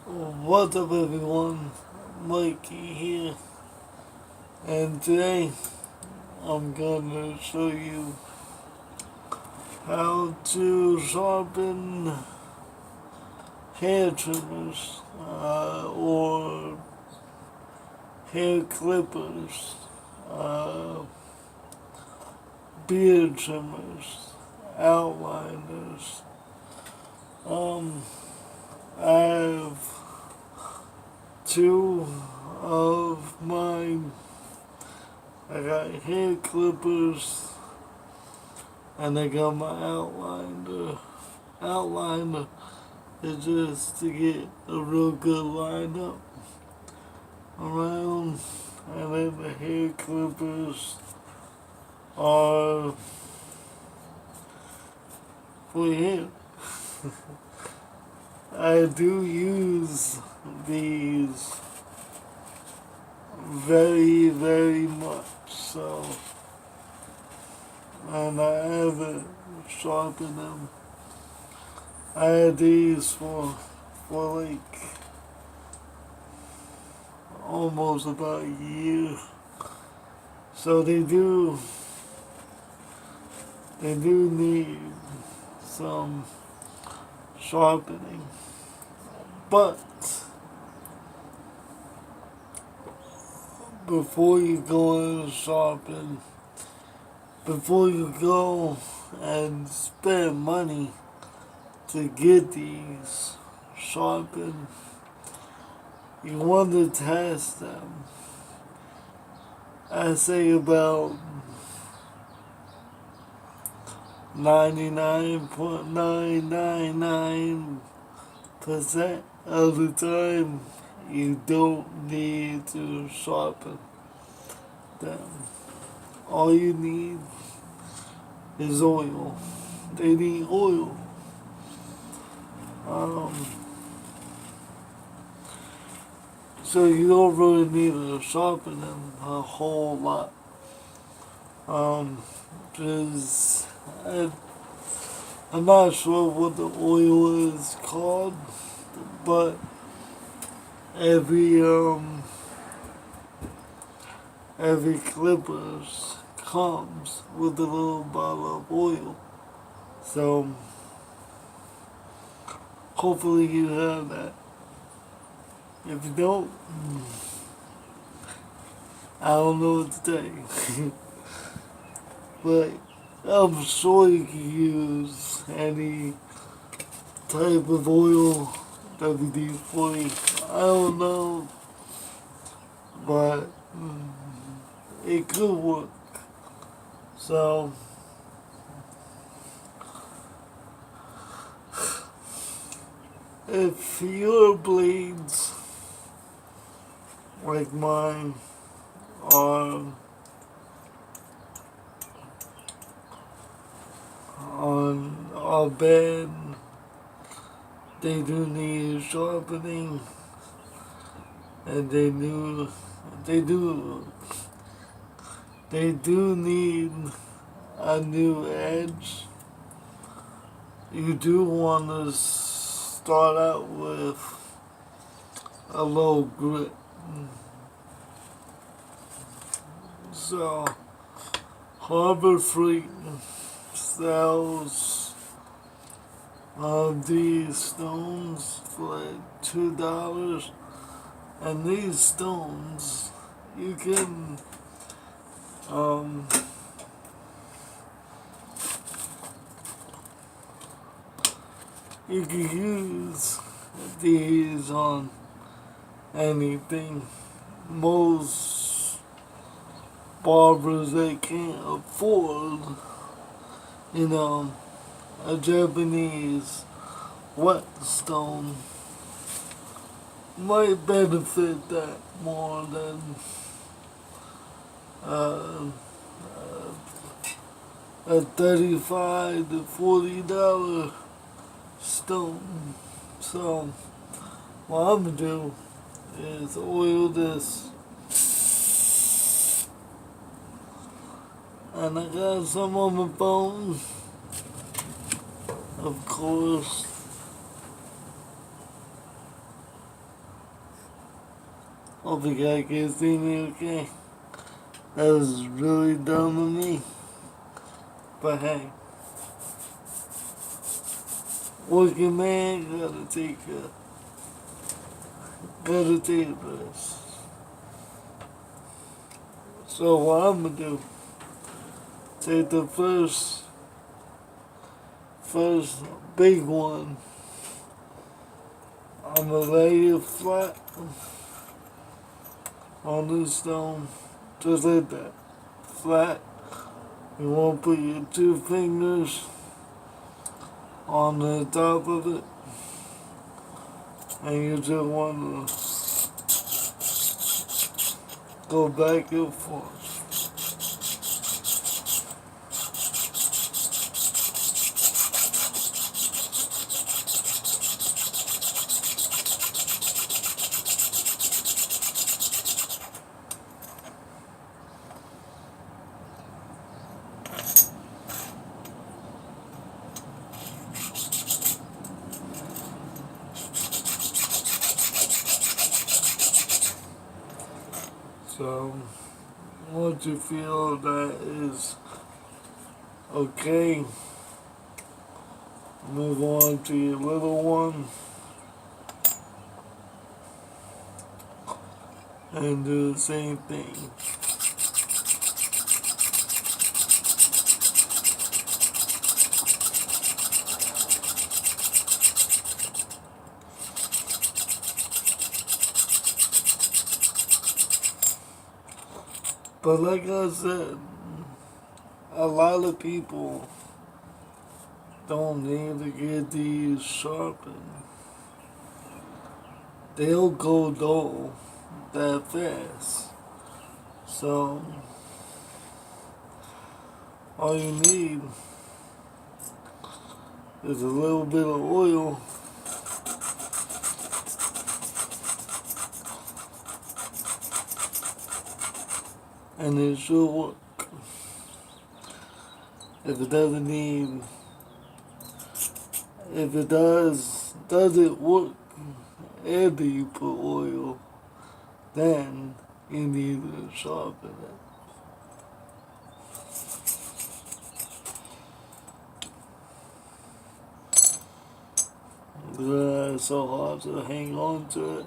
What's up, everyone? Mikey here, and today I'm gonna show you how to sharpen hair trimmers or hair clippers, uh, beard trimmers, outliners. Um, I have two of mine. I got hair clippers and I got my outliner. Outliner is just to get a real good lineup around, and then the hair clippers are for hair. I do use these very much so, and I haven't sharpened them. I had these for like almost about a year, so they do need some sharpening, but before you go and sharpen, before you go and spend money to get these sharpened, you want to test them. I say about 99.999% of the time you don't need to sharpen them. All you need is oil. They need oil. So you don't really need to sharpen them a whole lot. Because I'm not sure what the oil is called, but every every clippers comes with a little bottle of oil. So hopefully you have that. If you don't, I don't know what to tell you. But I'm sure you can use any type of oil WD-40. I don't know, but it could work. So if your blades like mine are on our bed, they do need sharpening, and they do need a new edge. You do want to start out with a low grit. So Harbor Freight sells these stones for like $2, and these stones you can use these on anything. Most barbers that can't afford, a Japanese whetstone might benefit that more than a $35 to $40 stone. So what I'm gonna do is oil this, and I got some on my phone, of course. Hope you guys can see me okay. That was really dumb of me. But hey, working man gotta take this. So what I'm gonna do, take the first big one. I'm gonna lay it flat on the stone, just like that, flat. You want to put your 2 fingers on the top of it, and you just want to go back and forth. So, once you feel that is okay, move on to your little one and do the same thing. But like I said, a lot of people don't need to get these sharpened. They'll go dull that fast. So, all you need is a little bit of oil and it should work. If it doesn't need, if it doesn't work after you put oil, then you need to sharpen it. It's so hard to hang on to it.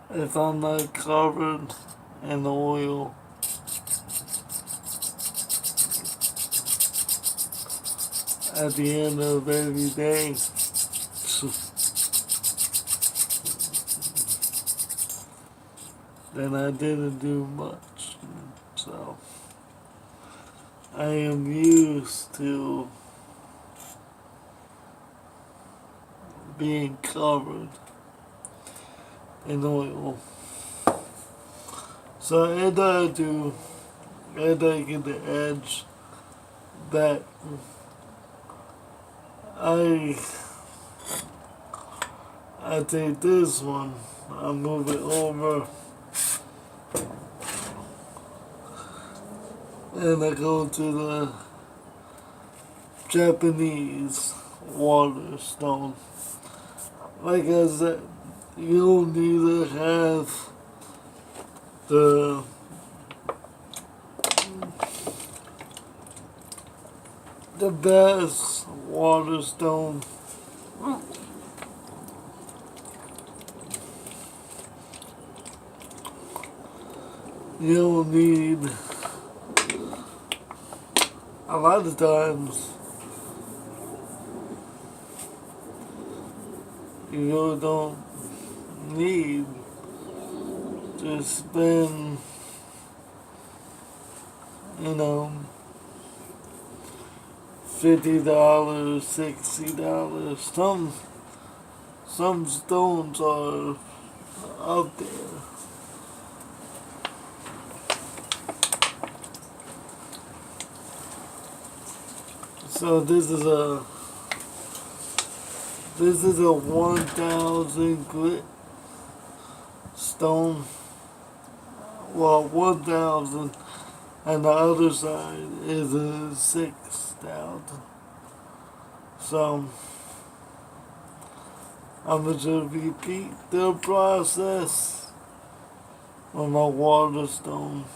If I'm not covered in oil, at the end of every day, then I didn't do much. So I am used to being covered in oil. So after I get the edge back, I take this one, I move it over, and I go to the Japanese water stone. Like I said, you don't need to have the best water stone. You don't need, a lot of times, you really don't need to spend, $50, $60. Some stones are up there. So this is a 1,000 grit stone. Well, 1,000, and the other side is a 6,000. So I'm going to repeat the process with my water stone.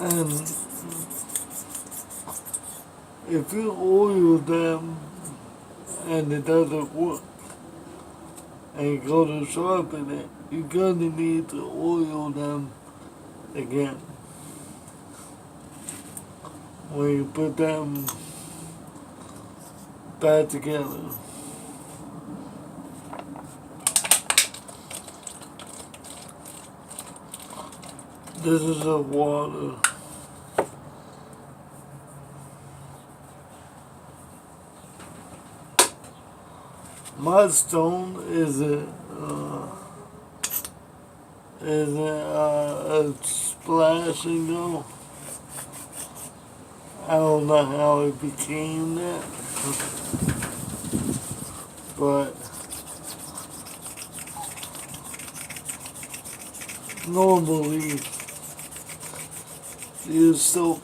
And if you oil them and it doesn't work, and you go to sharpen it, you're gonna need to oil them again. When you put them back together. This is the water. My stone isn't a splash and go. I don't know how it became that, but normally you soak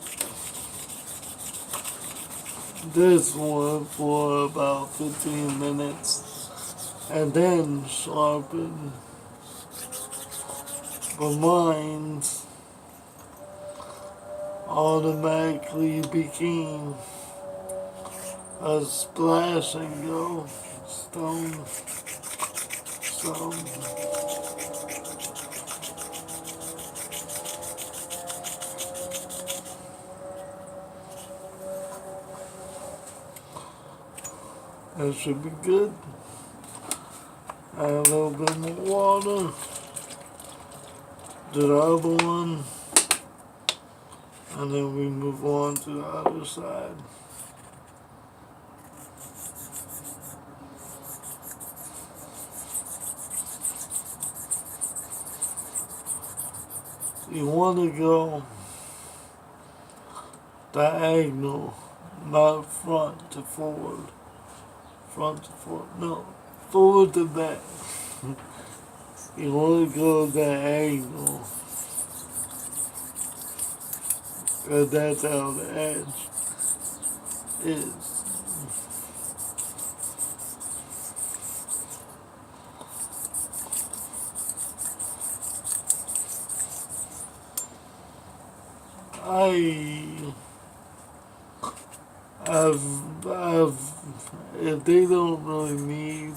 this one for about 15 minutes and then sharpen. But mine automatically became a splash and go stone. So that should be good. Add a little bit more water. Do the other one. And then we move on to the other side. You want to go diagonal, not front to forward. Front to forward, no, forward to back. You want to go diagonal. Because that's how the edge is. If they don't really need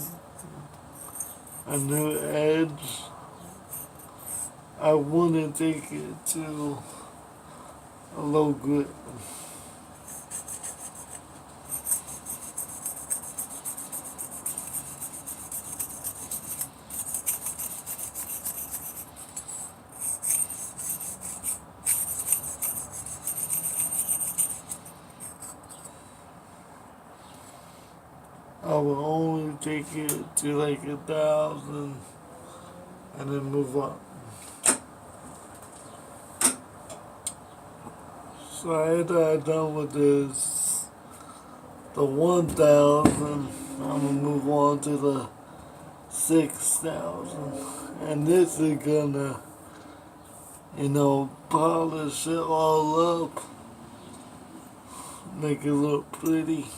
a new edge, I wouldn't take it to a low grit. I will only take it to like 1,000 and then move up. So after I'm done with this, the 1,000, I'm gonna move on to the 6,000. And this is gonna, polish it all up, make it look pretty.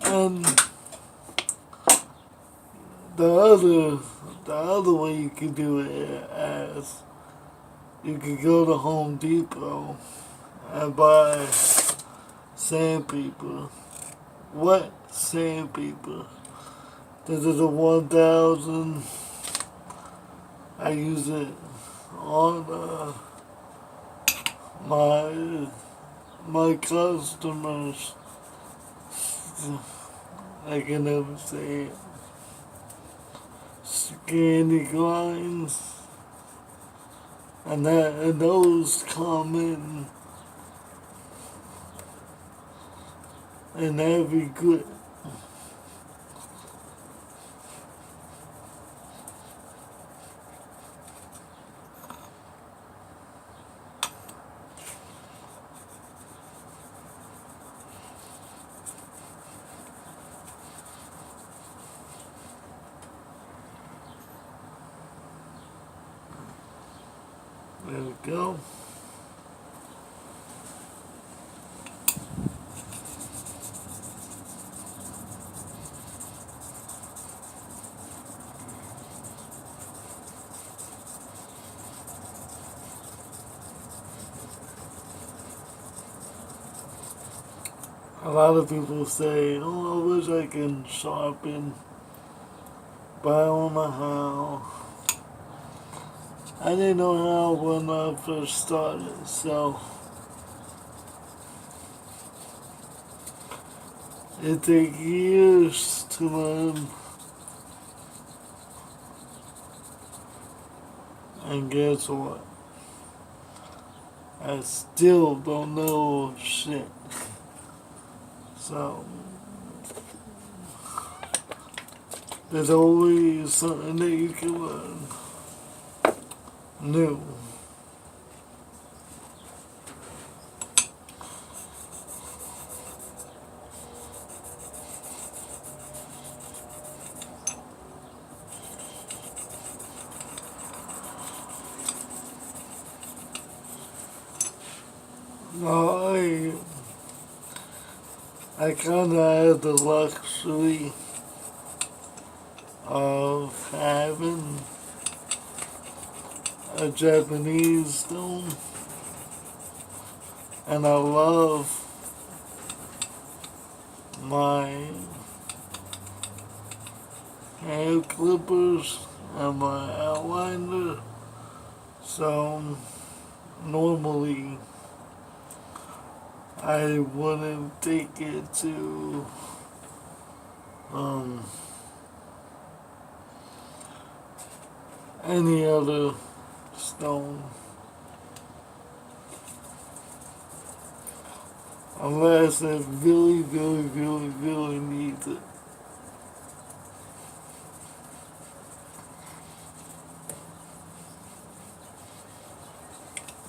And the other way you can do it as you could go to Home Depot and buy sandpaper, wet sandpaper. This is a 1,000. I use it on my my customers, I can never say it, scanny lines, and those come in every grip. There we go. A lot of people say, oh, I wish I can sharpen, but I don't know how. I didn't know how when I first started, so it takes years to learn. And guess what? I still don't know shit. So there's always something that you can learn new. Now I kind of had the luxury of having a Japanese stone, and I love my hair clippers and my outliner, so normally I wouldn't take it to any other stone unless it really, really, really, really needs it.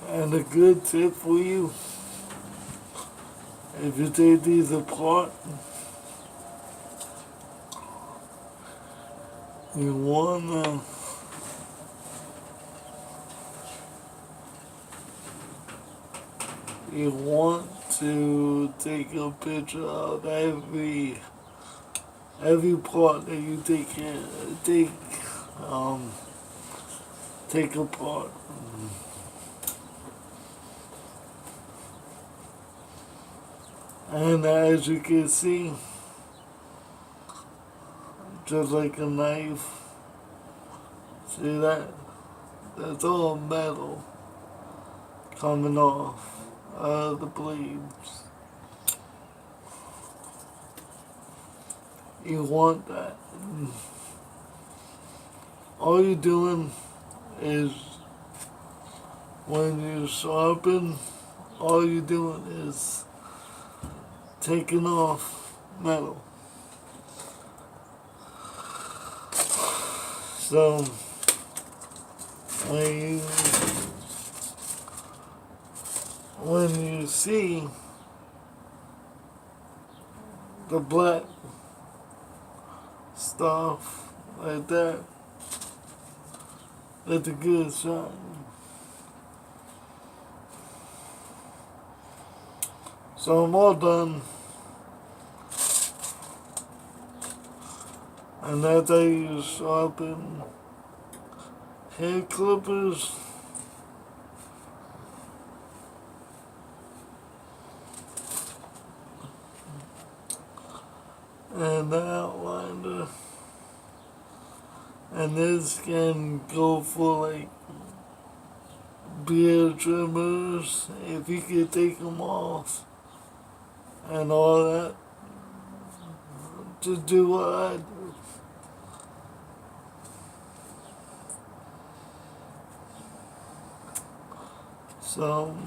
And a good tip for you, if you take these apart, you want to take a picture of every part that you take apart. And as you can see, just like a knife, see that? That's all metal coming off the blades. You want that. All you're doing is when you sharpen, all you're doing is taking off metal. So when you see the black stuff like that, that's a good shot. So I'm all done. And that's how you sharpen hair clippers. And the outliner. And this can go for like beard trimmers if you can take them off. and all that. Just do what I do. So,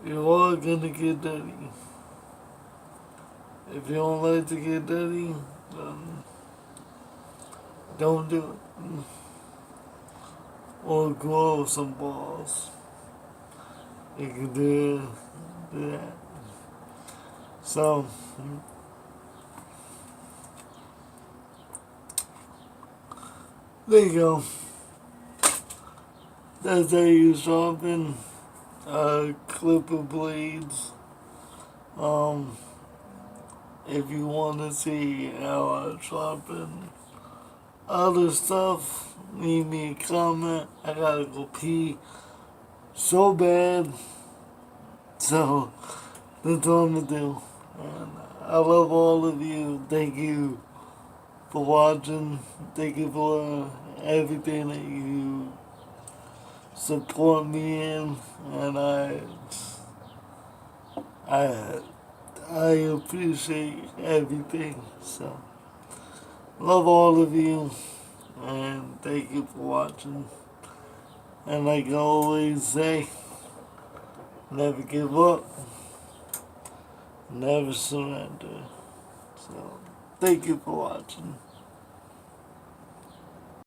you're all gonna get dirty. If you don't like to get dirty, then don't do it. Or grow some balls. You can do that. So, there you go. That's how you sharpen clipper blades. If you want to see how I sharpen other stuff, leave me a comment. I gotta go pee so bad. So, that's all I'm gonna do. And I love all of you. Thank you for watching. Thank you for everything that you support me in. And I I appreciate everything. So, love all of you. And thank you for watching. And like I always say, never give up, never surrender. So, thank you for watching.